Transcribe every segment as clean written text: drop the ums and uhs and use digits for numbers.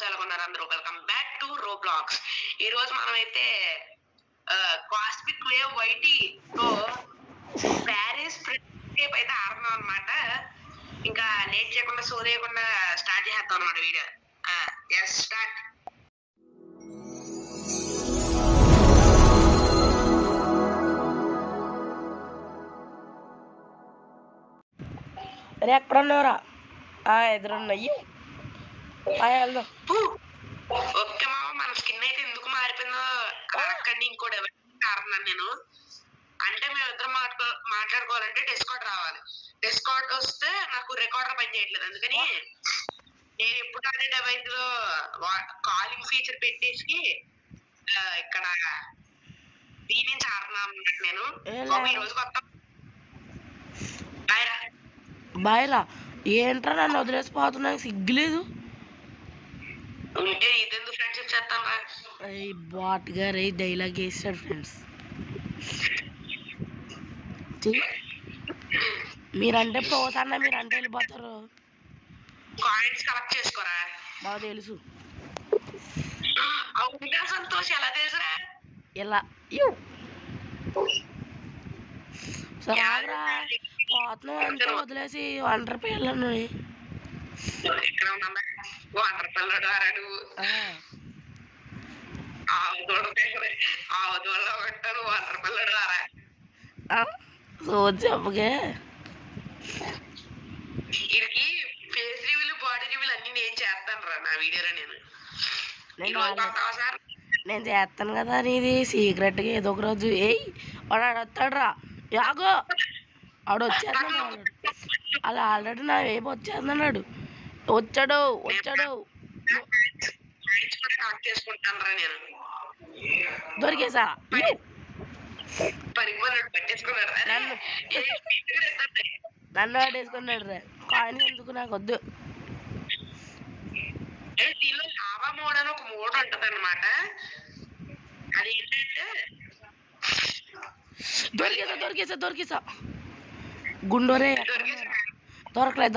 సెలవున్నారు అందరూ. Welcome back to Roblox. ఈ రోజు మనమైతే కాస్మిక్ వేవ్ వైటీ తో ప్యారిస్ టేప్ అయితే ఆడుతున్నాం అనమాట. ఇంకా లేట్ చేయకుండా సో చేయకుండా స్టార్ట్ చేస్తాం అనమాట వీడియో. స్టార్ట్. అరే ఎక్కడున్నావురా? ఎదురున్నాయి వెళ్దాం. ఓకే మామ, మన స్కిన్ అయితే ఎందుకు మారిపోయిందో అక్కడి ఇంకోటి కారణం నేను అంటే మేమిద్దరం మాట్లాడుకోవాలంటే డిస్కౌంట్ రావాలి. డిస్కౌంట్ వస్తే నాకు రికార్డర్ పని చేయట్లేదు, అందుకని నేను ఎప్పుడు అనే డివైస్ లో కాలింగ్ ఫీచర్ పెట్టేసి ఇక్కడ దీని నుంచి ఆడుతున్నాను అన్నట్టు నేను. ఈ రోజు కొత్త బాయ్రా ఏంట్రా నన్ను వదిలేసిపోతున్నాను, సిగ్గులేదు. ఉంటే ఇదెందుకు ఫ్రెండ్షిప్ చేస్తాను రా. బాట్ గారు డైలాగ్ వేస్తాడు ఫ్రెండ్స్. మీరంటే ప్రోస్ అన్న, మీరంటే వెళ్ళిపోతారు. కాయిన్స్ కలెక్ట్ చేసుకోరా. మాకు తెలుసు. అవునా సంతోష్, ఎలా తెలుసురా? ఇలా సరేరా పోతున్నాం అంతే వదిలేసి ఒంటరి పిల్లలు. ఇక్కడ ఉన్నా ఒంటరి పిల్లడు అరా నువ్వు. ఆవుదూడలో ఉంటాను ఒంటరి పిల్లడు అరా. సో చెప్పగే వీడికి ఫేస్ రివ్యూలు బాడీ రివ్యూలు అన్ని నేను చేస్తాను రా నా వీడియోలో. నేను చేస్తాను కదా నీది సీక్రెట్గా ఏదో ఒక రోజు. వాడు వస్తాడు రా, యాగో ఆడు వచ్చేస్తున్నాడు. అలా ఆల్రెడీ నా వైపు వచ్చేస్తున్నాడు. వచ్చాడు దొరికేసా. నన్ను వాడేసుకున్నాడు రా. కాయిన్ ఎందుకు, నాకు వద్దు. దీనిలో లావా మోడ్ అని ఒక మోడ్ ఉంటది అనమాట. అది ఏంటంటే దొరికేసా గుండోరే. దొరకలే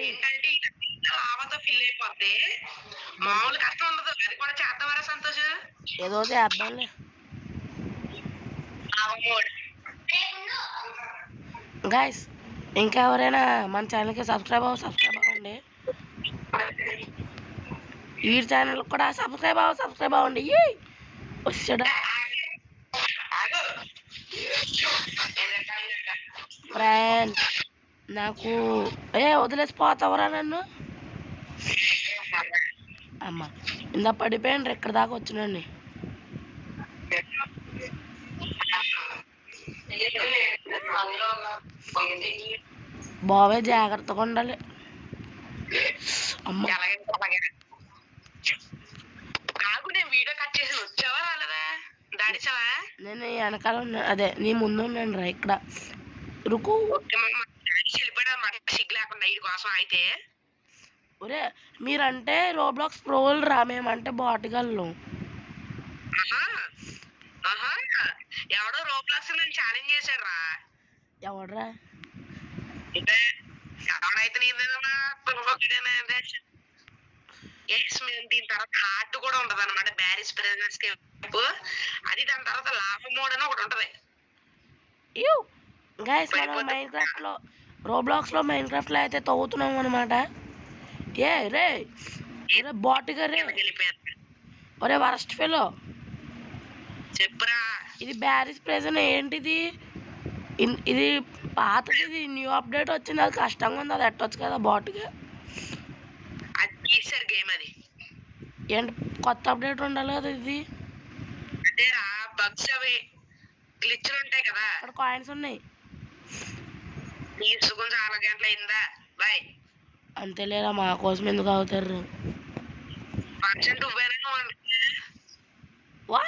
ఏంటంటే లావాతో ఫిల్ అయిపోద్ది. మామూలు కష్టం ఉండదు. అది కూడా చేద్దామరా సంతోష్? ఏదో చేద్దాంలే. గైస్ ఇంకా ఎవరైనా మన ఛానల్కి సబ్స్క్రైబ్ అవ్వండి. ఈ ఛానల్ కూడా సబ్స్క్రైబ్ అవ్వండి. వచ్చాడా ఫ్రెండ్? నాకు వదిలేసిపోతావరా నన్ను? అమ్మ ఇందా పడిపోయాను, ఎక్కడ దాకా వచ్చినండి. బాబాయ్ జాగ్రత్తగా ఉండాలి. అమ్మ నేను వెనకాల ఉన్నా, అదే నీ ముందు ఉన్నాను రా. ఇక్కడ రుకు. ఒరే మీరంటే రోబ్లాక్స్ ప్రోలు రా, మేమంటే బాటిగల్లు. ఎవడో రోబ్లాక్స్ ఛాలెంజ్ చేశాడు రా. ఎవడరా? ఎవడైతే దీని తర్వాత హార్ట్ కూడా ఉంటది అనమాట. ప్యారిస్ ప్రెసిడెన్స్ అది దాని తర్వాత లావా మోడ్ అని ఒకటి ఉంటది. గైస్ మనం మైన్ క్రాఫ్ట్ లో, రోబ్లాక్స్ లో మైన్ క్రాఫ్ట్ లో అయితే తవ్వుతున్నాం అనమాట. రే బాట్ గారే, ఒరే వరస్ట్ ఫెలో చెప్పురా. ఇది ప్యారిస్ ప్రెసిడెన్స్ ఏంటిది? ఇది పాతది, ఇది న్యూ అప్డేట్ వచ్చింది. అది కష్టంగా ఉంది, అది ఎట్టొచ్చు కదా బాట్గా. గేమ్ అది ఏంటి కొత్త అప్డేట్ ఉండాలి కదా ఇది. అదేరా బగ్స్ అవి గ్లిచ్లు ఉంటాయి కదా. అక్కడ కాయిన్స్ ఉన్నాయి. తీసుకుని చాలా గంటలు అయిందా బాయ్. అంతేలేరా, మా కోసం ఎందుకు అవుతారు? వా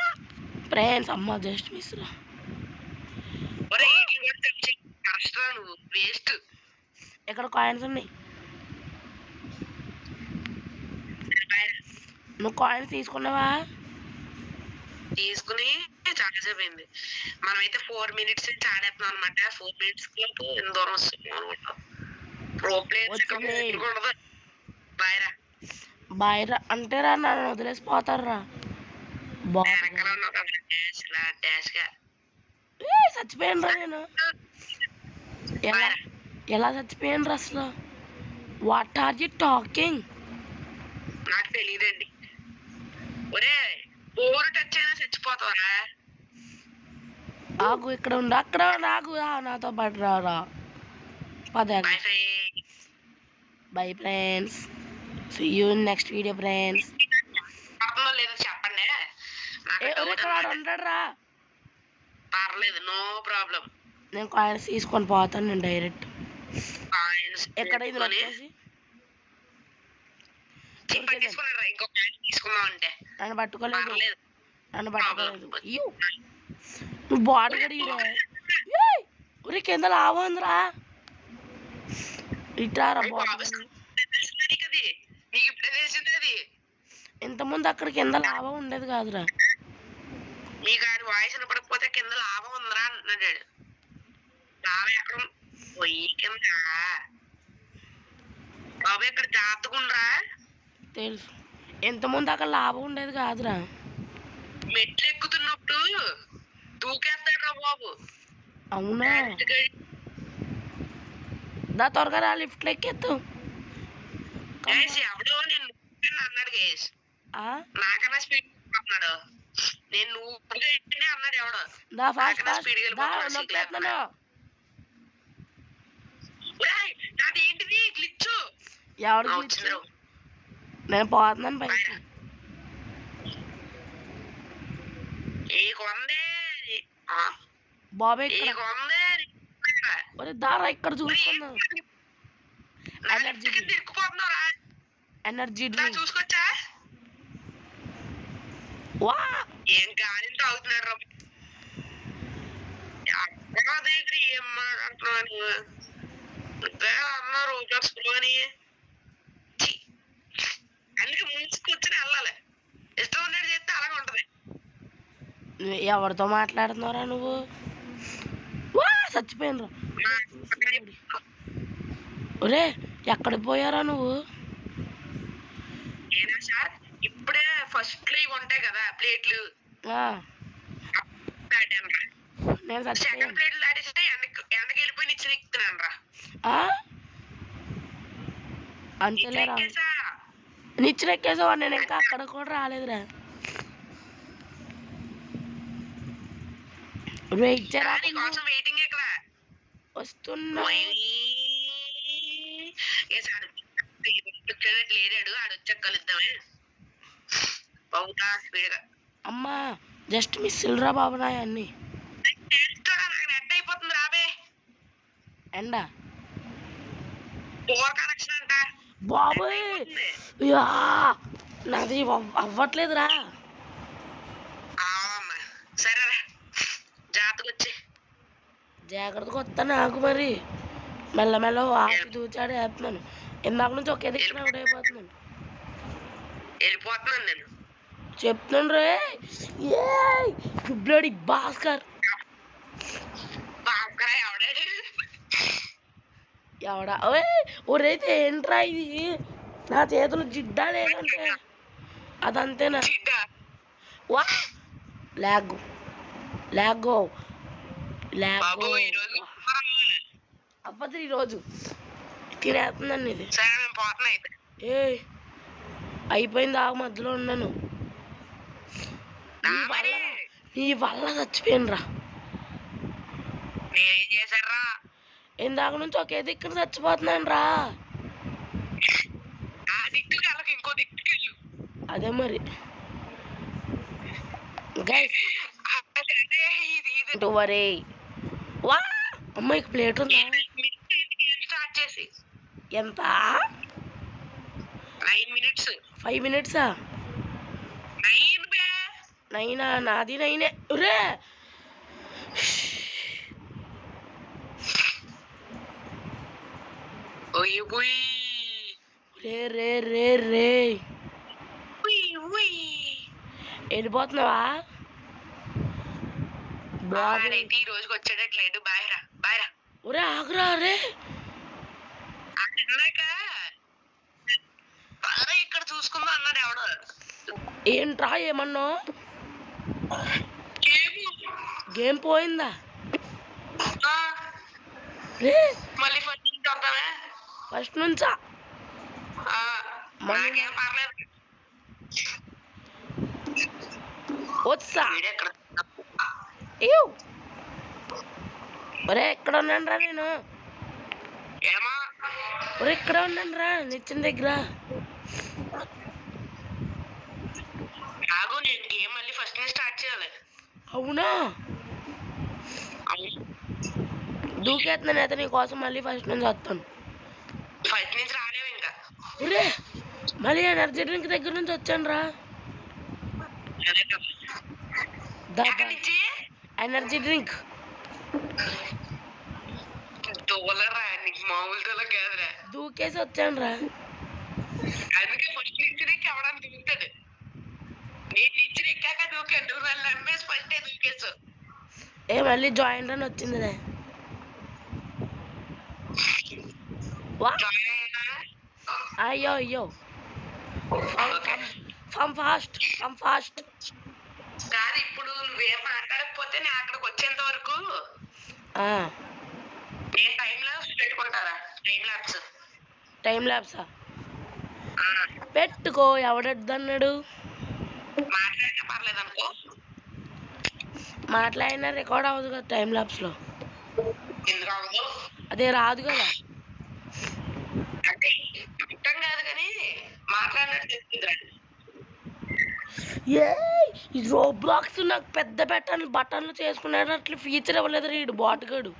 ఫ్రెండ్స్, అమ్మ జస్ట్ మిస్ రా. ఇక్కడ కాయిన్స్ ఉన్నాయి. నువ్వు కాయిన్స్ తీసుకున్నావా? తీసుకుని చాలా సేపు అయింది. మనమైతే 4 minutes ఆడేస్తున్నాం అనమాట. 4 minutes లోపు ఎంత దూరం వస్తున్నాం అనమాట. ప్రో ప్లేయర్స్ ఇక్కడ వచ్చింది. ఉండదు. బాయ్రా బయట అంటే రా నన్ను వదిలేసి పోతారా వెనకాల ఉన్నావు కదా డాష్ గా చచ్చిపోయాను రా నేను. ఎలా బాయ్రా ఎలా చచ్చిపోయాను రా అసలు? What are you talking? నాకు తెలియదండి. ఒరే బోరు టచ్ అయినా చచ్చిపోతావరా? ఆగు ఇక్కడ ఉండు, అక్కడ నాకు నాతో పాటు రారా. పద bye bye friends, see you in next video friends. అర్థంలో లేదో చెప్పండి. నాకు doubt ఇక్కడ అన్నమాట. ఉంటాడు రా. పర్లేదు నో ప్రాబ్లం. నేను కాయిన్స్ తీసుకొని పోతాను నేను డైరెక్ట్. ఎక్కడ ఇది తీసుకొని వచ్చేసి తీసుకున్నారా ఇంకో కాయిన్ తీసుకుందాం అంటే నన్ను పట్టుకోలేదు, పర్లేదు. నన్ను పట్టుకోలేదు. అయ్యో నువ్వు బాడీ కడిగిరా. ఒరే కింద లాభం ఉందిరా. ఇటారా అయ్య బాబు, బాడీ. నీకు అది నీకు ఇప్పుడే తెలిసింది అది. ఇంతకుముందు అక్కడ కింద లాభం ఉండేది కాదురా. మీకు ఆయన వాయిస్ వినపడకపోతే కింద లాభం ఉందిరా అంటున్నాడు. లాభం ఎక్కడ పోయి కింద బాబు ఇక్కడ జాతకుండ్రా. తెలుసు, ఇంతకుముందు అక్కడ లాభం ఉండేది కాదురా. మెట్లు ఎక్కుతున్నప్పుడు దూకేస్తాడు బాబు. అవునా? దా త్వరగా రా, లిఫ్ట్లో ఎక్కేద్దాం. ఎవడో నేను నువ్వు అన్నాడు గేస్. ఆ? నాకన్నా స్పీడ్ అన్నాడు. నేను నువ్వు అన్నాడు ఎవడో. దా ఫాస్ట్ నాకన్నా ఫాస్ట్ స్పీడ్ దా, వెళ్ళిపోతున్నాడు నొక్కేస్తున్నాను. నాది ఏంటిది గ్లిచ్? ఎవరికి ఇచ్చు? నేను పోతున్నాను పైకి. ఈ కొందే బాబు ఈ ఇక్కడ. కొందే ఒరే దారా ఇక్కడ చూసుకుందాం. ఎనర్జీ తిరుక్కుపోతున్నారా? Energy drink. చూసుకొచ్చా వా ఏం గాలి తాగుతున్నాడు రా. దగ్గర ఏం మాట్లాడుతున్నావు అన్నారు అని. అందుకే ముంచుకొచ్చి వెళ్ళాలి. ఇష్టం ఉన్నట్టు చేస్తే అలాగే ఉంటది. ఎవరితో మాట్లాడుతున్నారా నువ్వు? వా చచ్చిపోయినరా. ఒరే ఎక్కడికి పోయారా నువ్వు? ఏనా సార్ ఇప్పుడే ఫస్ట్ లో ఇవి ఉంటాయి కదా ప్లేట్లు దాటాను రా. నేను సెకండ్ చచ్చిపోయాను. ప్లేట్లు దాటేస్తే ఎండకి వెళ్ళిపోయి నిచ్చిన ఎక్కుతున్నాను రా. అంతేలేరా, ఎక్కేసా నిచ్చిన ఎక్కేసావా? నేను ఇంకా అక్కడ కూడా రాలేదురా. ఇచ్చారా? నీ కోసం వెయిటింగ్ ఇక్కడ వస్తున్నా. లేడాడు ఆడు వచ్చాక కలుద్దామే. బాగుతా స్పీడ్గా అమ్మా జస్ట్ మిస్సులురా బాబు నా అన్ని. నెట్ అయిపోతుంది రాబే. ఎండ ఓవర్ కనెక్షన్ అంట బాబోయ్. యా, నాది అవ్వట్లేదురా. సరేరా జాతకు వచ్చి జాగ్రత్తగా వస్తాను నాకు. మరి మెల్లమెల్ల ఆపి దూచాడు వేస్తున్నాను. ఇందాక నుంచి ఒకే దిక్కున అయిపోతున్నాను. వెళ్ళిపోతున్నాను నేను. చెప్తున్నాను రే. బ్లడీ భాస్కర్. బాగా ఎవడాడు ఎవడా? ఒరైతే ఏంట్రా ఇది? నా చేతులు జిడ్డా లేదంటే అదంతేనా? వా లాగ్ లాగో లాగో అవ్వదు ఈరోజు. తినేస్తుందండి ఇది. సరే మేము పోతున్నాం అయితే. అయిపోయింది, ఆ మధ్యలో ఉన్నాను. నీ వల్ల చచ్చిపోయాను రా. నేనేం చేశారా? ఇందాక నుంచి ఒకే దిక్కున చచ్చిపోతున్నాను రా. ఆ దిక్కుకి వెళ్ళక ఇంకో దిక్కుకి వెళ్ళు. అదే మరి గైస్ వరే. వా అమ్మాయికి ప్లేట్ ఉందా? స్టార్ట్ చేసి ఎంత? 9 minutes. 5 minutes? 9 బే. 9? నాది 9. రే రే రే రే రే వెళ్ళిపోతున్నావా? ఈ రోజుకి వచ్చేటట్లేదు. బాయ్రా బాయ్రా. ఒరే ఆగురా రే. ఏంట్రా ఏమన్నా ఏమో. గేమ్ పోయిందా ఆ, రే మళ్ళీ ఫస్ట్ నుంచి వద్దామే. ఫస్ట్ నుంచా ఆ, మళ్ళీ నాకేం పర్లేదు. వచ్చా వీడెక్కడ ఏయ్ ఒరే ఎక్కడ ఉన్నాను రా నేను ఏమో. ఒరే ఇక్కడ ఉన్నాను రా నిచ్చిన దగ్గర ఆగు, నేను గేమ్ మళ్ళీ ఫస్ట్ నుంచి స్టార్ట్ చేయాలి. అవునా అవును, దూకేస్తున్నాను అయితే నీ కోసం మళ్ళీ ఫస్ట్ నుంచి వస్తాను ఫస్ట్ నుంచి రాలేవు ఇంకా. ఒరే మళ్ళీ ఎనర్జీ డ్రింక్ దగ్గర నుంచి వచ్చాను రా ఎక్కడి నుంచి? ఎనర్జీ డ్రింక్ దూలరా, నీకు మామూలు దూల కాదురా. దూకేసి వచ్చాను రా అందుకే ఫస్ట్ నిచ్చినెక్కి ఎవడని దూకుతాడు. నేను నిచ్చినెక్కాక దూకాను, నువ్వు నన్ను నమ్మేసి ఫస్టే దూకేసు. ఏ మళ్ళీ జాయింట్ అని వచ్చిందిలే వా అయ్యో అయ్యో ఫమ్ ఫాస్ట్ కాదు, ఇప్పుడు నువ్వేం మాట్లాడకపోతే నేను అక్కడికి వచ్చేంత వరకు నేను టైం ల్యాబ్స్ పెట్టుకుంటారా? టైం ల్యాబ్సా పెట్టుకో ఎవడన్నాడు మాట్లాడితే పర్లేదు అనుకో. మాట్లాడినా రికార్డ్ అవ్వదు కదా టైం ల్యాబ్స్లో ఎందుకు అవ్వదు? అదే రాదు కదా అంటే అర్థం కాదు కానీ మాట్లాడినట్టు తెలుస్తుందిరా. ఏ ఈ రోబ్లాక్స్ నాకు పెద్ద బటన్లు చేసుకున్నాడు అట్లా ఫీచర్ ఇవ్వలేదు రీడు బాటుగాడు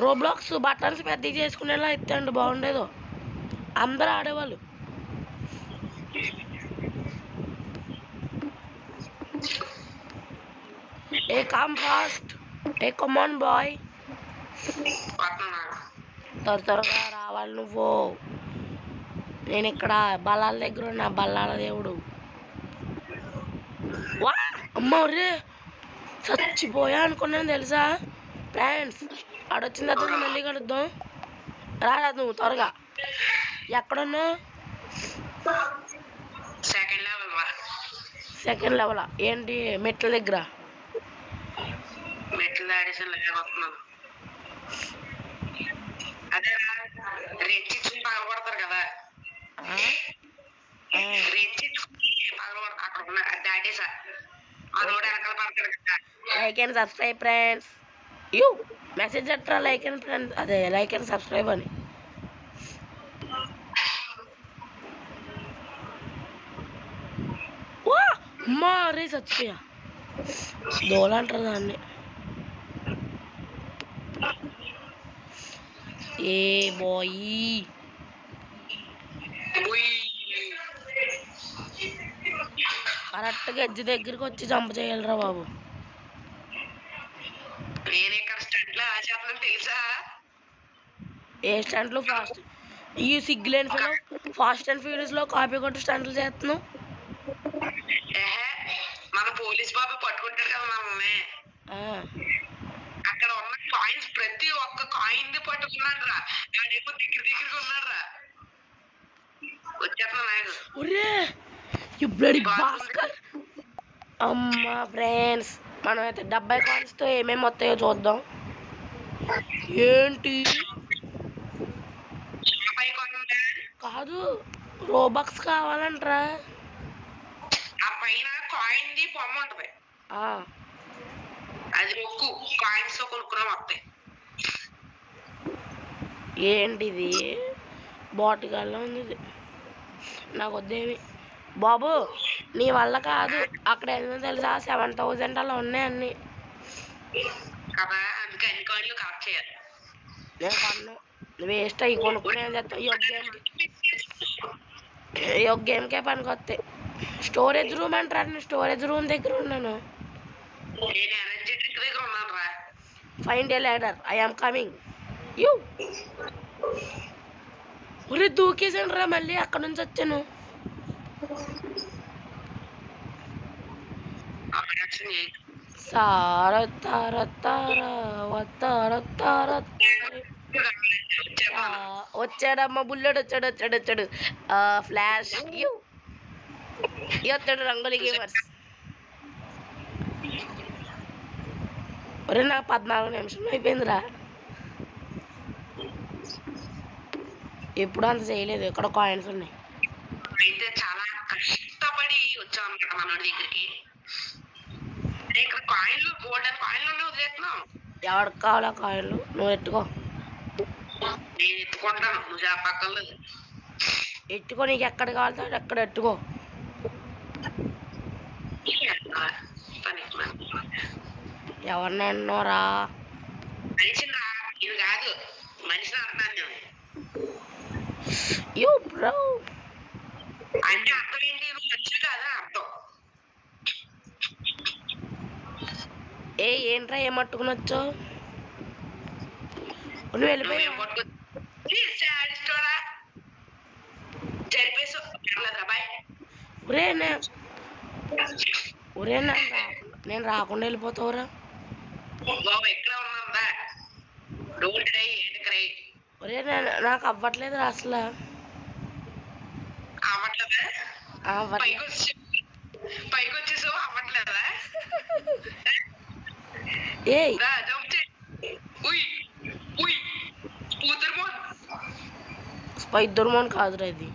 రోబ్లాక్స్ బటన్స్ పెద్ద చేసుకునేలా ఇస్తాండి బాగుండేదో అందరూ ఆడేవాళ్ళు ఏ కమ్ ఫాస్ట్ ఏ కమాన్ బాయ్ త్వరగా రావాలి నువ్వు నేను ఇక్కడ బల్లాల దగ్గర ఉన్న బల్లాల దేవుడు వా అమ్మ రే చచ్చిపోయా అనుకున్నాను తెలుసా ఫ్రెండ్స్ ఆడొచ్చిన తర్వాత మళ్ళీ కలుద్దాం రారా నువ్వు త్వరగా ఎక్కడున్నావు సెకండ్ లెవెల్ ఏంటి మెట్ల దగ్గర మెట్లు దాడేసి లేకపోతున్నాను. అదే రెంచి ఇచ్చుకుని పగలగొడతారు కదా, రెంచి ఇచ్చుకుని పగలగొడతారు. అక్కడ ఉన్న అది దాటేసా ఆ రోడ్ వెనకాల పడతాడు కదా. Like and subscribe friends you message అట్రా లైక్ అండ్ ఫ్రెండ్స్ అదే లైక్ అండ్ సబ్స్క్రైబ్ అని వా అమ్మా రే చచ్చిపోయా దోల అంటారు దాన్ని ఏ బాయ్ కరెక్ట్గా ఎడ్జ్ దగ్గరికి వచ్చి జంప్ చేయాలిరా బాబు నేను ఇక్కడ స్టంట్లో ఆచేతనం తెలుసా. ఏ స్టంట్లు ఫాస్ట్ ఈ సిగ్గులేని ఫిలో ఫాస్ట్ అండ్ ఫ్యూరియస్లో కాపీ కొట్టి స్టంట్లు చేస్తున్నావు మన పోలీస్ బాబు పట్టుకుంటాడు కదా మనల్ని, అక్కడ ఉన్న కాయిన్స్ ప్రతి ఒక్క కాయిన్ ది పట్టుకున్నాడు రా. ఆడేమో దగ్గరగా ఉన్నాడు రా. వచ్చేస్తున్నా నాయన. ఒరే యు బ్లడీ భాస్కర్ అమ్మా ఫ్రెండ్స్ మనం అయితే 70 కాయిన్స్తో ఏమేమి వస్తాయో చూద్దాం ఏంటి కాదు రోబక్స్ కావాలంటరా ఆ పైన కాయిన్ ది బొమ్మ ఉంటది, అది నొక్కు కాయిన్స్ తో కొనుక్కున్నా వస్తాయి. ఏంటిది బాటిగాల్లో ఉంది ఇది నాకు వద్దేమి బాబు నీ వల్ల కాదు అక్కడ ఏందో తెలుసా 7000 అలా ఉన్నాయి అన్ని కదా, అందుకే అన్ని కాయిన్లు కలెక్ట్ చేయాలి. నేను కొన్ను వేస్ట్ అయ్యి కొనుక్కునే చేస్తాం ఈ ఒక గేమ్కే పనికి వస్తాయి. స్టోరేజ్ రూమ్ అంటారు స్టోరేజ్ రూమ్ దగ్గర ఉన్నాను. నేను ఎనర్జీ డ్రింక్ దగ్గర ఉన్నాను రా. Find a ladder I am coming you ఒరే దూకేసాను రా మళ్ళీ అక్కడ నుంచి వచ్చాను సార తార తార వత్తార తార వచ్చాడమ్మా బుల్లెట్ వచ్చాడు ఫ్లాష్ వచ్చాడు రంగోలీ గేమర్స్. ఒరే నాకు 14 నిమిషం అయిపోయిందిరా. ఎప్పుడు అంత చేయలేదు. ఇక్కడ కాయిన్స్ ఉన్నాయి. అయితే చాలా కష్టపడి వచ్చాం అన్నమాట మన దగ్గరికి. ఇక్కడ కాయిన్లు గోల్డెన్ కాయిన్లు ఉన్నాయి, వదిలేస్తున్నాం. ఎవరికి కావాలా కాయిన్లు? నువ్వు ఎత్తుకో. నేను ఎత్తుకుంటాను, నువ్వు చెప్పక్కర్లేదు. ఎత్తుకో, నీకు ఎక్కడ కావాలంటే ఎక్కడ ఎత్తుకో. ఎవరిని అన్నారా? మనిషిని రా, ఇది కాదు మనిషిని అంటున్నాను నేను. బ్రో అంటే అర్థం ఏంటి? నువ్వు మనిషి కాదా అర్థం. ఏంట్రా ఏమట్టుకుని వచ్చావు? నువ్వు వెళ్ళిపోయా ఒరే నేను రాకుండా వెళ్ళిపోతావురా. ఒరే నాకు అవ్వట్లేదు అసలు. పైకి వచ్చేసావు అవ్వట్లేదా? స్పైడర్మోన్ కాదురా ఇది.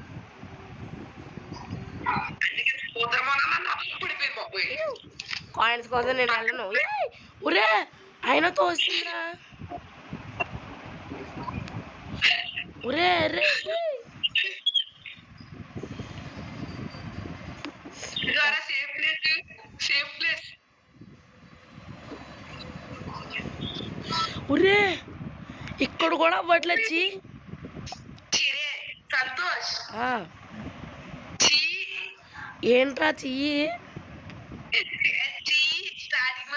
కాయిన్స్ కోసం నేను వెళ్ళను. ఒరే అయినా తోసిందిరా. ఒరే ఒరే ఇక్కడ కూడా అవ్వట్లేదు. సంతోష్ ఏంట్రా చెయ్యి స్టార్టింగ్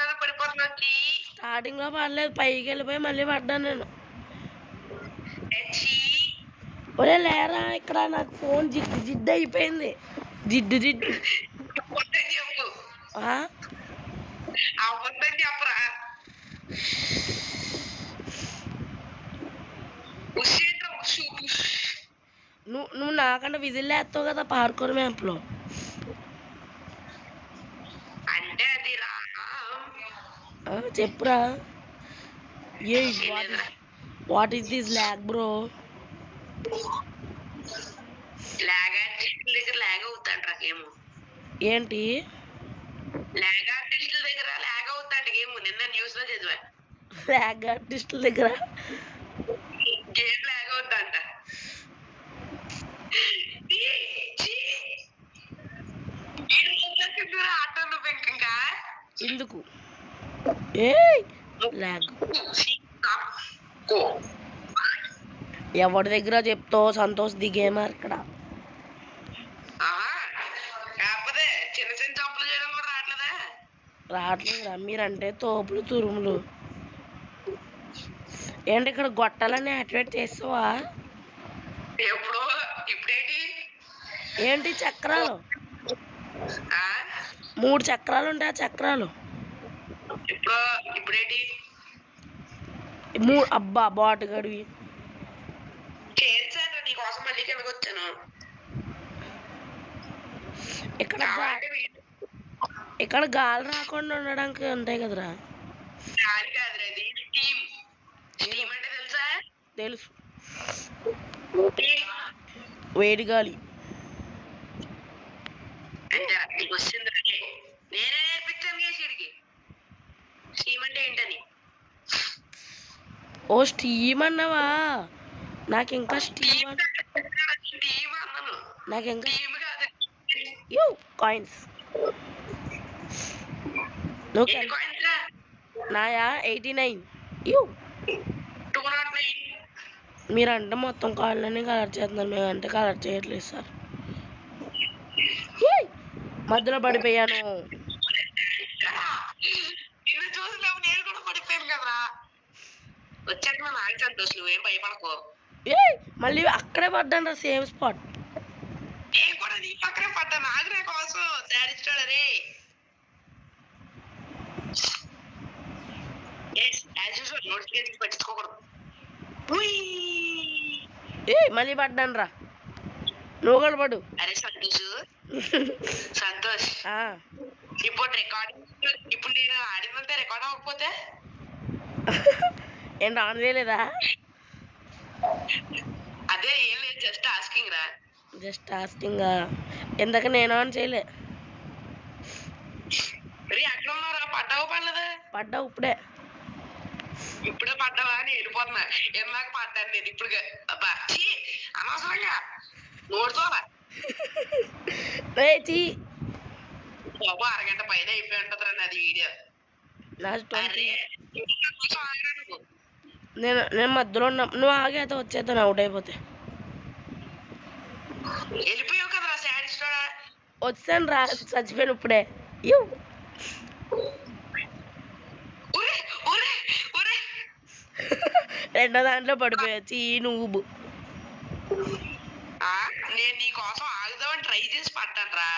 లో పడలేదు, పైకి వెళ్ళిపోయి మళ్ళీ పడ్డాను నేను. ఒరే లేరా, ఇక్కడ నాకు ఫోన్ జిడ్డు అయిపోయింది. జిడ్డు నువ్వు నాకంటే విజిల్ వేస్తావు కదా పార్కూర్ మ్యాప్ లో. చెప్పురా. What is this lag bro? ఏంటి ల్యాగ్ ఆర్టిస్టుల దగ్గర ల్యాగ్ అవుతాడు గేమ్. నిన్న న్యూస్ లో చదివా. ల్యాగ్ ఆర్టిస్టుల దగ్గర గేమ్ ల్యాగ్ అవుతాంట. ఆటో నువ్వు ఇంకా ఎందుకు ల్యాగ్? ఎవరి దగ్గర చెప్తావు సంతోష్ ది గేమర్ ఇక్కడ. రావట్లేదురా మీరంటే తోపులు తురుములు. ఏంటి ఇక్కడ గొట్టాలని యాక్టివేట్ చేస్తావా? ఏంటి చక్రాలు? 3 చక్రాలు ఉంటాయి. ఆ చక్రాలు అబ్బా బాటు గడివి. ఇక్కడ గాలి రాకుండా ఉండడానికి ఉంటాయి కదరా. తెలుసు, వేడి గాలి. ఓ స్టీమ్ అన్నావా? నాకు ఇంకా స్టీమ్ కాయిన్స్. నాయా 89. మీరంటే మొత్తం కాళ్ళని కలర్ చేస్తున్నారు, మేమంటే కలర్ చేయట్లేదు సార్. మధ్యలో పడిపోయాను. మళ్ళీ అక్కడే పడ్డాను రా, సేమ్ స్పాట్. నోటిఫికేషన్ పట్టించుకోకూడదు. ఏ మళ్ళీ పడ్డాను రా, నువ్వు కూడా పడు. అరే సంతోష్, సంతోష్ ఆ, ఇప్పుడు రికార్డింగ్, ఇప్పుడు నేను ఆడినంత రికార్డ్ అవ్వకపోతే ఏంటి ఆన్ చేయలేదా? అదే ఏం లేదు, జస్ట్ ఆస్కింగ్ రా. Just asking. ఇందాక నేను ఆన్ చేయలే. రే ఎక్కడ ఉన్నారా? పడ్డావు పడలేదా? పడ్డావు ఇప్పుడే. ఇప్పుడే పడ్డావా? నేను వెళ్ళిపోతున్నా. ఇందాక పడ్డాను నేను ఇప్పుడు. అబ్బా ఛీ, అనవసరంగా నోడుతోలా చీ, బాబు అరగంట పైన అయిపోయి ఉంటది రండి అది వీడియో. లాస్ట్ అరే కొంచెం ఆగరా నువ్వు. నేను మధ్యలో ఉన్నా, నువ్వు ఆగైతే వచ్చేద్దాను అవుట్ అయిపోతే. వెళ్ళిపోయావు కదరా శాడిస్టోడా. వచ్చాను రా, చచ్చిపోయాను ఇప్పుడే. యూ, ఒరే ఒరే ఒరే, రెండో దాంట్లో పడిపోయొచ్చు ఈ నువ్వు. నేను నీ కోసం ఆగుదామని ట్రై చేసి పడ్డాను రా.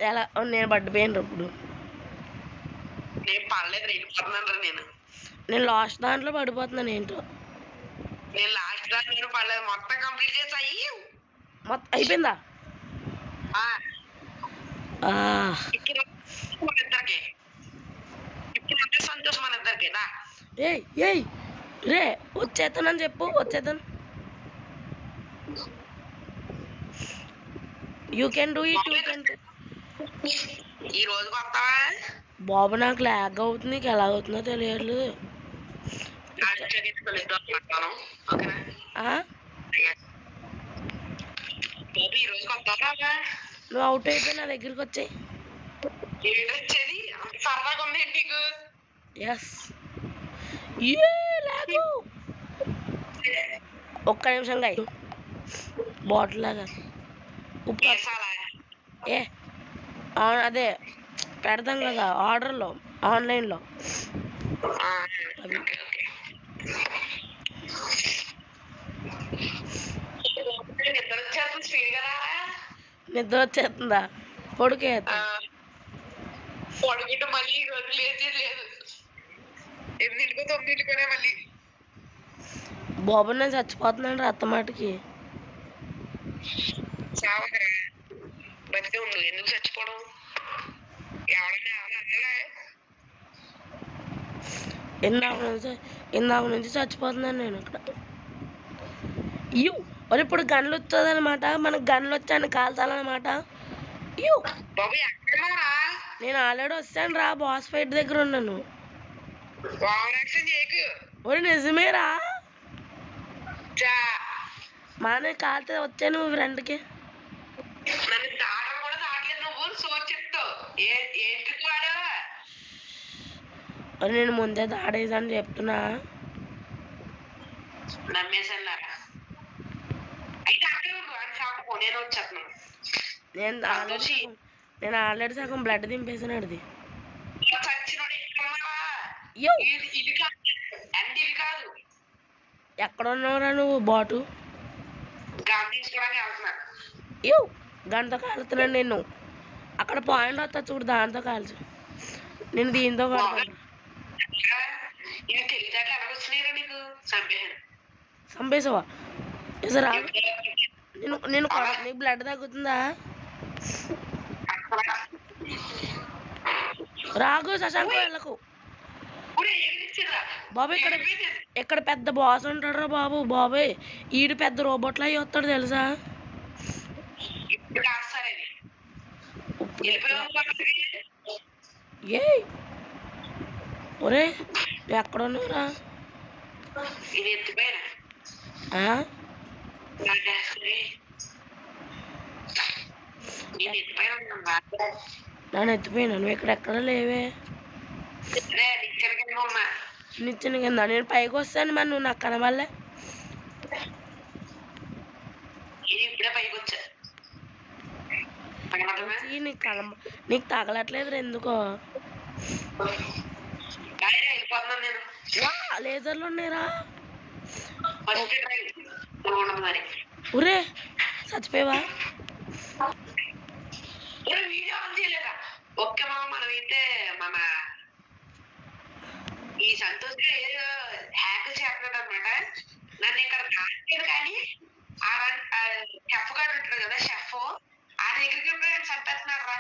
ఎలా నేను పడిపోయాను ఇప్పుడు. నేను పడలేదు, వెళ్ళిపోతున్నాను రా. నేను లాస్ట్ దాంట్లో పడిపోతున్నాను ఏంటో. నేను లాస్ట్ దాంట్లో పడలేదు, మొత్తం కంప్లీట్ చేసి అయ్యి మొత్తం అయిపోయిందా? ఇప్పుడు మన ఇద్దరికి, ఇప్పుడు అంటే సంతోషం మన ఇద్దరికి. ఏయ్ ఏయ్ రే, వచ్చేస్తానని చెప్పు, వచ్చేస్తాను. You can do it, you can. ఈ రోజుకి వస్తావా? బాబు నాకు లాగ్ అవుతుంది, నీకు ఎలా అవుతుందో తెలియట్లేదు. బాబు ఈ రోజుకి వస్తావా? నువ్వు అవుట్ అయిపోయి నా దగ్గరికి వచ్చాయి. ఏంటొచ్చేది? అంత సరదాగా ఉంది నీకు? ఎస్, లాగు. ఒక్క నిమిషం గాయ, బాటిల్ లాగా ఉప్పు ఏ అదే పెడతాం కదా ఆర్డర్లో, ఆన్లైన్లో. నిద్ర వచ్చేస్తుందా? పొడికే పొడుగుంటే మళ్ళీ ఈ రోజు లేదు లేదు, 8ంటికో 9ంటికోనే మళ్ళీ. బాబు నేను చచ్చిపోతున్నాను రా అత్తమాటికి. చావకరా, బతికే ఉండు, ఎందుకు చచ్చిపోవడం? ఎవరైనా అన్నాడా? ఇందాక నుంచి చచ్చిపోతున్నాను నేను ఇక్కడ. మరి ఇప్పుడు గన్లు వచ్చేది అనమాట, మనకు గన్లు వచ్చాను కాల్చాలన్నమాట. బాబు ఎక్కడున్నారా? నేను ఆల్రెడీ వస్తాను రా, బాస్ ఫైట్ దగ్గర ఉన్నాను. ఒరే నిజమేరా, మానే కాల్తే వచ్చాను ఫ్రెండ్కి. నన్ను దాటం కూడా దాటలేదు నువ్వు, సోర్ చెప్తావు. ఏంటి వాడావా? నేను ముందే దాడేదని చెప్తున్నా. నమ్మేసాను. అయితే అక్కడ ఉండు, అని షాపు నేను వచ్చేస్తున్నాను. నేను ఆల్రెడీ సగం బ్లడ్ దింపేసాను అడిది. ఇది కాదు, ఇది కాదు. ఎక్కడ ఉన్నావురా నువ్వు? బాటు గన్ తీసుకోవడానికి వెళ్తున్నా. గంటతో కాలుతున్నాను నేను. అక్కడ పాయింట్ వస్తా చూడు, దాంతో కాల్చు. నేను దీంతో కాలుతాను. ఇది తెలియదాకా ఎలా వచ్చినాయిరా నీకు? చంపేసావా? రా, నేను నీకు బ్లడ్ తగ్గుతుందా? రాగు శశాంక్ వెళ్ళకు బాబు. ఇక్కడ పెద్ద బాస్ ఉంటాడు రా బాబు. బాబాయ్ ఈడు పెద్ద రోబోట్లో అయ్యి వస్తాడు తెలుసా? ఏ ఒరే ఎక్కడ ఉన్నావురా? నన్ను ఎత్తిపోయినా, నువ్వు ఇక్కడ ఎక్కడ లేవే. నిచ్చిన కింద నేను పైకి వస్తాను, మరి నువ్వు నాకు కనబడలే. నీకు తగలట్లేదు ఎందుకో. లేజర్లు ఉన్నాయిరా. ఒరే చచ్చిపోయావా? ఓకే మామ, మనమైతే మన ఈ సంతోష్ హ్యాక్ చేస్తున్నాడు అనమాట. నన్ను ఇక్కడ దాటలేదు కానీ షెఫ్ గారు ఉంటాడు కదా షెఫ్ ఆ దగ్గరికి ఎప్పుడు నేను చంపేస్తున్నాడు రా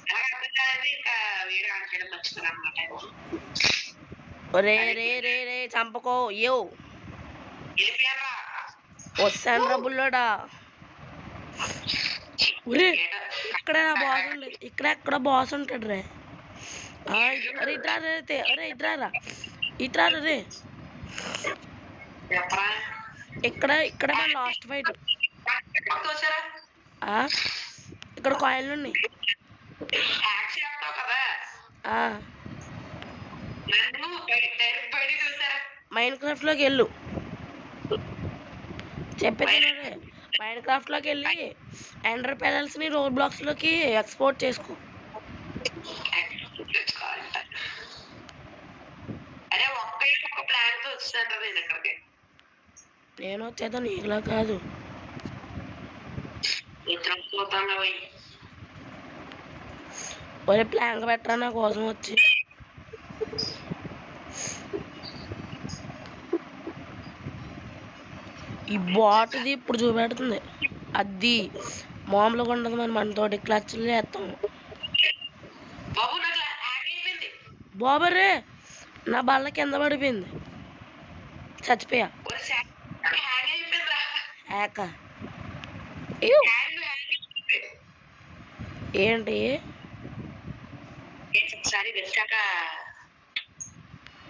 అలాగే అర్థం కాలేదు ఇంకా వీడియో ఆన్ చేయడం మర్చిపోయాను అనమాట రే రే రే రే చంపకో యో వెళ్ళిపోయారా వస్తాను రా బుల్లోడా ఒరే ఇక్కడ బాస్ ఉండదు ఇక్కడ ఎక్కడ బాస్ ఉంటాడు రే అరే ఇట్రా రే అరే ఇట్రారా ఇట్రారా రే చెప్పరా ఇక్కడ ఇక్కడ లాస్ట్ ఫైట్ వచ్చారా ఇక్కడ కాయిన్లు ఉన్నాయి యాక్షన్ చేస్తావు కదా ఆ, నన్ను డైరెక్ట్ బయట చూసారా మైండ్ క్రాఫ్ట్ లోకి వెళ్ళు చెప్పేది మైండ్ క్రాఫ్ట్ లోకి వెళ్ళి ఎండర్ పెరల్స్ ని రోడ్ బ్లాక్స్ లోకి ఎక్స్పోర్ట్ చేసుకో అరే ఒక్క ప్లాన్ తో వచ్చాను నేను ఇక్కడికి నేను వచ్చేదా నీకులా కాదు ఇద్దరం పోతాం పోయి ఒరే ప్లాంక్ పెట్టరా నా కోసం వచ్చి ఈ బాట్ది ఇప్పుడు చూపెడుతుంది అది మామూలుగా ఉండదు మరి మనతోటి క్లచ్లు చేస్తాం బాబు నాకు హ్యాక్ అయిపోయింది బాబరే నా బల్ల కింద పడిపోయింది చచ్చిపోయా హ్యాక్ అయిపోయిందిరా హ్యాక ఏంటి ఒకసారి వెళ్ళాక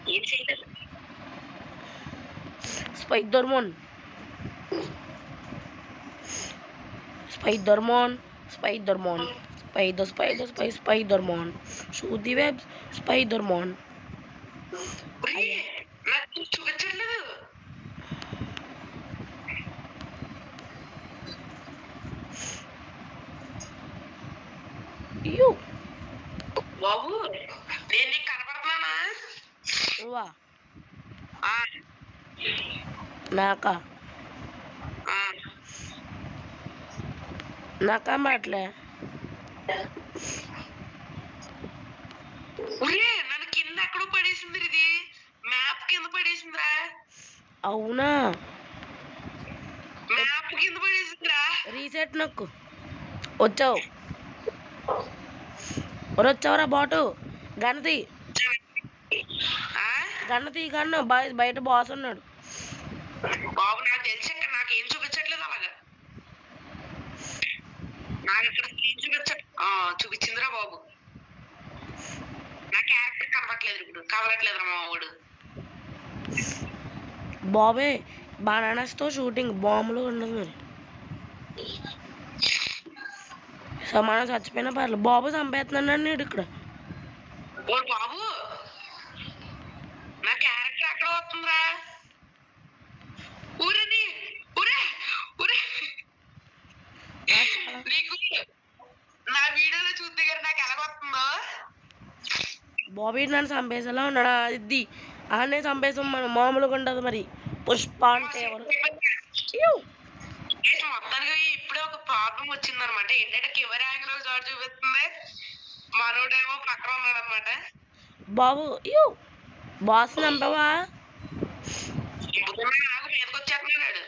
ఏం చేయలేదు Spider-Man Spider-Man Spider-Man Spider-Man shoot the webs Spider-Man నాకు చూపించట్లేదు యూ బాబు నేను నీకు కనపడుతున్నానా నువ్వా ఆ, నాకా ఆ. నాకా మాట్లే ఒరే నన్ను కింద ఎక్కడో పడేసింది ఇది మ్యాప్ కింద పడేసిందిరా అవునా మ్యాప్ కింద పడేసిందిరా రీసెట్ నొక్కు వచ్చావు వచ్చావురా బాటు గన్నతి ఆ? గన్ను బయట బాస్ ఉన్నాడు బాబు నాకు తెలిసి ఇక్కడ నాకు ఏం చూపించట్లేదు అలాగా నాకు ఇక్కడ ఏం చూపించిందిరా బాబు నా క్యారెక్టర్ కనపట్లేదు ఇప్పుడు కవరట్లేదురా మా వాడు బాబే బనానాస్తో షూటింగ్ బాంబులు ఉండదు మరి సో మనం చచ్చిపోయినా పర్లేదు బాబు చంపేస్తున్నాడు నేను ఇక్కడ ఓ బాబు నా క్యారెక్టర్ అక్కడ వస్తుందిరా ఊరని ఊరే ఊరే నీకు నా వీడియోలో చూస్తే గారు నాకు ఎలా వస్తుందో బాబీ నన్ను చంపేసేలా ఉన్నాడు ఇది ఆనే చంపేసాం మనం మామూలుగా ఉండదు మరి పుష్ప అంటే ఎవరు మొత్తానికి ఇప్పుడే ఒక ప్రాబ్లం వచ్చింది అనమాట ఏంటంటే కెమెరా యాంగిల్ చోటు చూపిస్తుంది మనోడేమో పక్కన ఉన్నాడు అనమాట బాబు యూ బాస్ చంపవా నాకు మీదకి వచ్చేస్తున్నాడు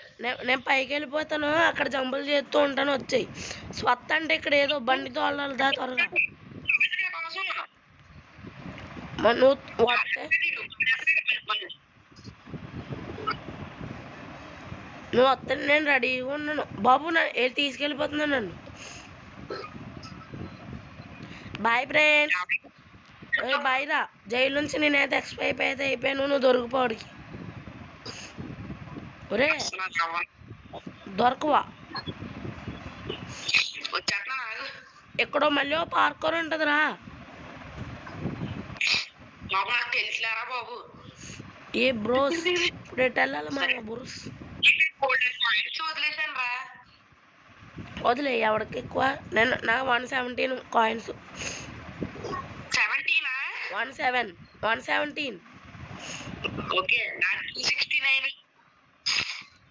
నేను పైకి వెళ్ళిపోతాను అక్కడ జంపులు చేస్తూ ఉంటాను వచ్చాయి స్వత్ అంటే ఇక్కడ ఏదో బండి తోలాలి దా త్వరగా మరి నువ్వు వస్తే నువ్వు వస్తే నేను రెడీగా ఉన్నాను బాబు తీసుకెళ్ళిపోతున్నాను నన్ను బాయ్ ఫ్రెండ్స్ బాయ్ రా జైలు నుంచి నేనైతే ఎక్స్పైర్ అయితే అయిపోయాను నువ్వు దొరికిపోడికి ఒరే దొరకవా ఎక్కడో మళ్ళీ పార్కర్ ఉంటుందిరా బాబు నాకు తెలిసిలేరా బాబు ఏ బ్రోస్ ఇప్పుడు ఎటు వెళ్ళాలి మన బ్రోస్ వదిలేసాను రా వదిలే ఎవరికి ఎక్కువ నేను నాకు 117 కాయిన్స్ 117 ఓకే నాకు 269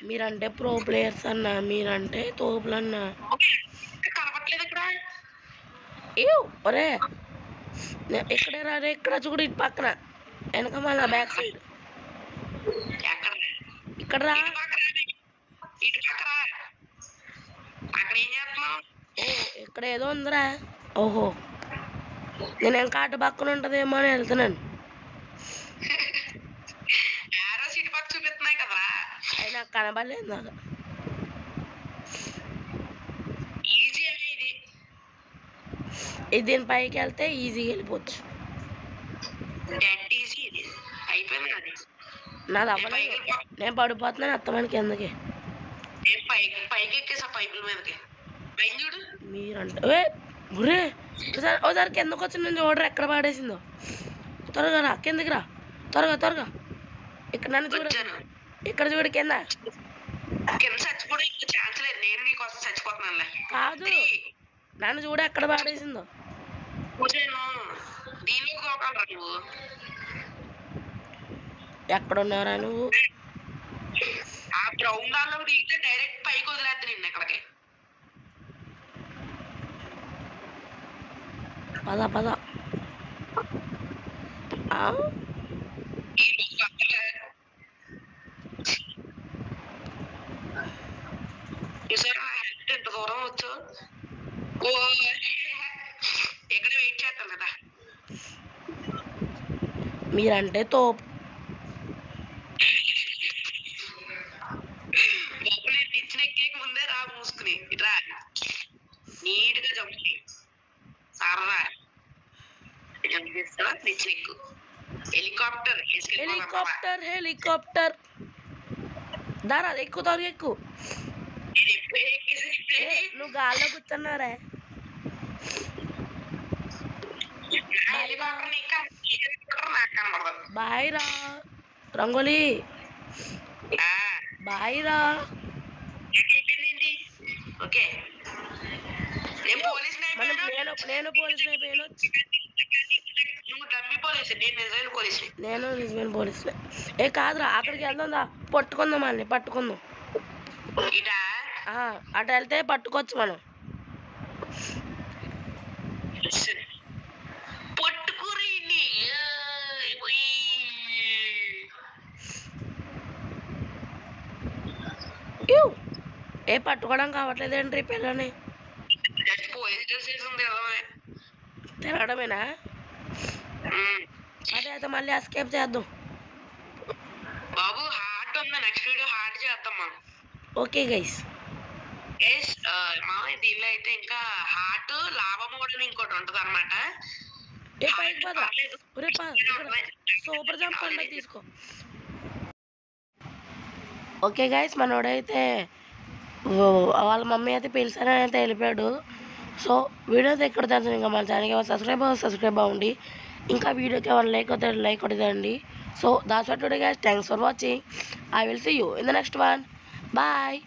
మీరంటే ప్రో ప్లేయర్స్ అన్నా మీరంటే తోపులన్నా కనపట్లేదు ఇక్కడ ఒరే ఇక్కడే రారే ఇక్కడ చూడు ఇటు పక్కన వెనక మళ్ళీ బ్యాక్ సైడ్ ఇక్కడ రా. ఇటు పక్క రా. ఇటు పక్క రా. అక్కడ ఏం చేస్తున్నావు? ఓ ఇక్కడ ఏదో ఉందిరా. ఓహో నేను ఇంకా అటు పక్కన ఉంటదేమో అని వెళ్తున్నాను. ఆరోస్ ఇటు పక్క చూపిస్తున్నాయి కదరా. అది నాకు కనబడలేదు నాకు. ఈజీ ఇది. ఇది దీని పైకి వెళ్తే ఈజీగా వెళ్ళిపోవచ్చు. డెడ్ ఈజీ ఇది. అయిపోయింది అది. నాది అవ్వలేదు. నేను పడిపోతున్నాను అత్తమానికి ఎందుకే. పైకి ఎక్కేసా పైపుల మీదకి. పైన చూడు. మీరంటే ఒరే ఒకసారి కిందకు వచ్చి నేను చూడరా ఎక్కడ పాడేసిందో. త్వరగా రా కిందకి రా. త్వరగా ఇక్కడ నన్ను చూడు. ఇక్కడ చూడు కింద. కింద చచ్చిపోవడం ఇంకా ఛాన్స్ లేదు. నేను నీకోసం చచ్చిపోతున్నానులే. కాదు నన్ను చూడు ఎక్కడ పాడేసిందో. కూర్చోను. దీన్ని కోకాలరా నువ్వు. ఎక్కడ ఉన్నారా నువ్వు? ఆ గ్రౌండ్ దానిలో దిగితే డైరెక్ట్ పైకి వదిలేద్దు నిన్ను ఎక్కడికి. పద ఎంత దూరం వచ్చు. ఓ ఎక్కడ వెయిట్ చేస్తాను కదా. మీరంటే తోపు. నేను నిచ్చిన ఎక్కేక ముందే రా మూసుకుని ఇట్రా. నీట్ గా జంప్ చేయి. సారా జంప్ చేస్తావా? నిచ్చిన ఎక్కు. హెలికాప్టర్ దారా ఎక్కువ త్వరగా ఎక్కువ. నువ్వు గాల్లో కూర్చున్నారా? బాయ్ రా రంగోలి. బాయ్ రా. ఓకే నేను పోలీస్ అయిపోయాను. నేను నిజమైన పోలీస్. ఏ కాదురా అక్కడికి వెళ్దా పట్టుకుందాం మళ్ళీ పట్టుకుందాం. అటు వెళ్తే పట్టుకోవచ్చు మనం. ఏ పట్టుకోవడం కావట్లేదేంటి పిల్లని. తిరగడమేనా? అదే అయితే మళ్ళీ ఎస్కేప్ చేద్దాం. బాబు హార్ట్ ఉంది. నెక్స్ట్ వీడియో హార్ట్ చేద్దాం మనం. Okay guys. మామయ్య దీనిలో అయితే ఇంకా హార్ట్ లాభం కూడా ఇంకోటి ఉంటది అనమాట. సూపర్ జంప్ అండి తీసుకో. ఓకే గైస్ మనోడైతే వాళ్ళ మమ్మీ అయితే పిలిచారని అయితే వెళ్ళిపోయాడు. సో వీడియో అయితే ఇక్కడ తెలుసు. ఇంకా మన ఛానల్కి సబ్స్క్రైబ్ అవ్వండి. ఇంకా వీడియోకి ఏమైనా లైక్ కొట్టదండి. So that's what today guys. Thanks for watching. I will see you in the next one. Bye.